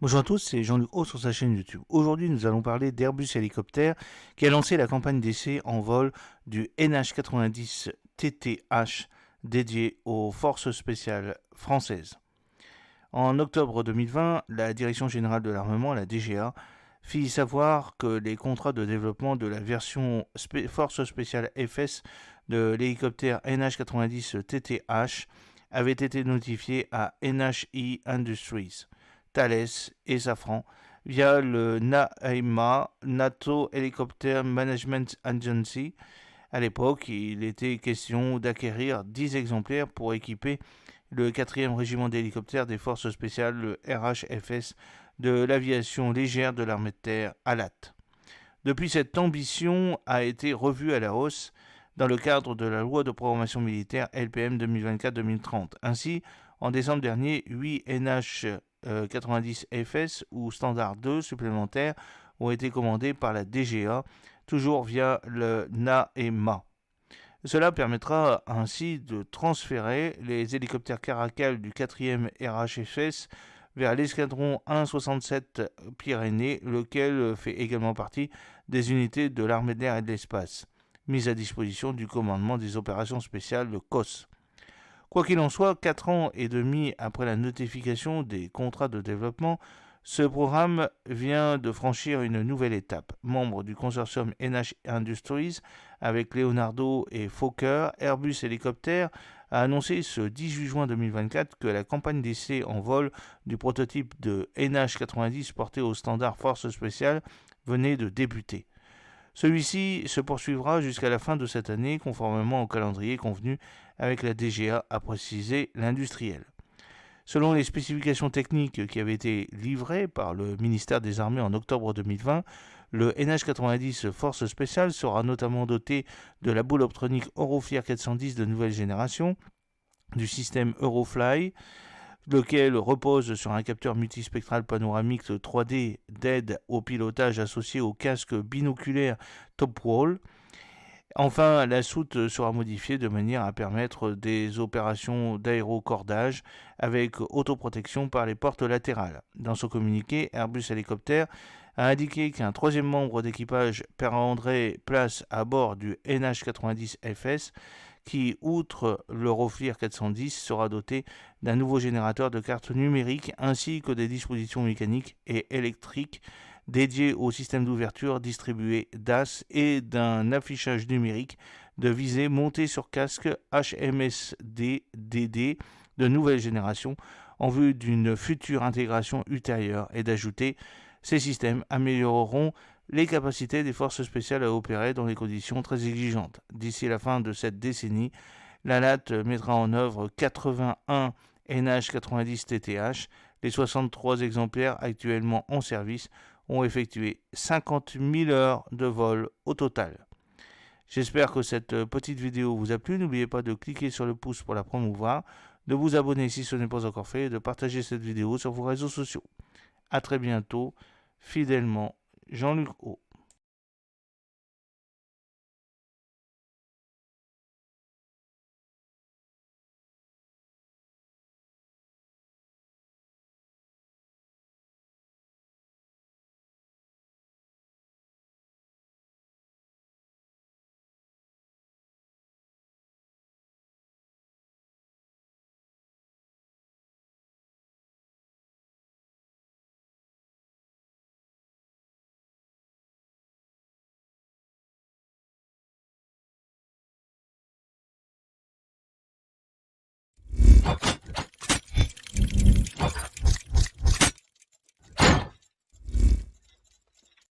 Bonjour à tous, c'est Jean-Luc Haut sur sa chaîne YouTube. Aujourd'hui, nous allons parler d'Airbus Hélicoptère qui a lancé la campagne d'essai en vol du NH90 TTH dédié aux forces spéciales françaises. En octobre 2020, la Direction générale de l'armement, la DGA, fit savoir que les contrats de développement de la version Force spéciale FS de l'hélicoptère NH90 TTH avaient été notifiés à NHI Industries, Thales et Safran via le NAEMA, NATO Helicopter Management Agency. À l'époque, il était question d'acquérir 10 exemplaires pour équiper le 4e régiment d'hélicoptères des forces spéciales, le RHFS, de l'aviation légère de l'armée de terre, ALAT. Depuis, cette ambition a été revue à la hausse dans le cadre de la loi de programmation militaire LPM 2024-2030. Ainsi, en décembre dernier, 8 NH90FS ou Standard 2 supplémentaires ont été commandés par la DGA, toujours via le NAEMA. Cela permettra ainsi de transférer les hélicoptères Caracal du 4e RHFS vers l'escadron 167 Pyrénées, lequel fait également partie des unités de l'armée de l'air et de l'espace, mises à disposition du commandement des opérations spéciales, le COS. Quoi qu'il en soit, 4 ans et demi après la notification des contrats de développement, ce programme vient de franchir une nouvelle étape. Membre du consortium NH Industries, avec Leonardo et Fokker, Airbus Hélicoptère a annoncé ce 18 juin 2024 que la campagne d'essai en vol du prototype de NH90 porté au standard Force Spéciale venait de débuter. Celui-ci se poursuivra jusqu'à la fin de cette année, conformément au calendrier convenu avec la DGA, a précisé l'industriel. Selon les spécifications techniques qui avaient été livrées par le ministère des Armées en octobre 2020, le NH90 Force Spéciale sera notamment doté de la boule optronique Euroflir 410 de nouvelle génération, du système Eurofly, lequel repose sur un capteur multispectral panoramique 3D d'aide au pilotage associé au casque binoculaire Topwall. Enfin, la soute sera modifiée de manière à permettre des opérations d'aérocordage avec autoprotection par les portes latérales. Dans son communiqué, Airbus Hélicoptère a indiqué qu'un troisième membre d'équipage prendrait place à bord du NH90FS qui, outre l'Euroflir 410, sera doté d'un nouveau générateur de cartes numériques ainsi que des dispositions mécaniques et électriques dédié au système d'ouverture distribué DAS et d'un affichage numérique de visée monté sur casque HMSD-DD de nouvelle génération en vue d'une future intégration ultérieure et d'ajouter ces systèmes amélioreront les capacités des forces spéciales à opérer dans des conditions très exigeantes. D'ici la fin de cette décennie, la LAT mettra en œuvre 81 NH90 TTH. Les 63 exemplaires actuellement en service ont effectué 50 000 heures de vol au total. J'espère que cette petite vidéo vous a plu. N'oubliez pas de cliquer sur le pouce pour la promouvoir, de vous abonner si ce n'est pas encore fait et de partager cette vidéo sur vos réseaux sociaux. A très bientôt, fidèlement, Jean-Luc Haut.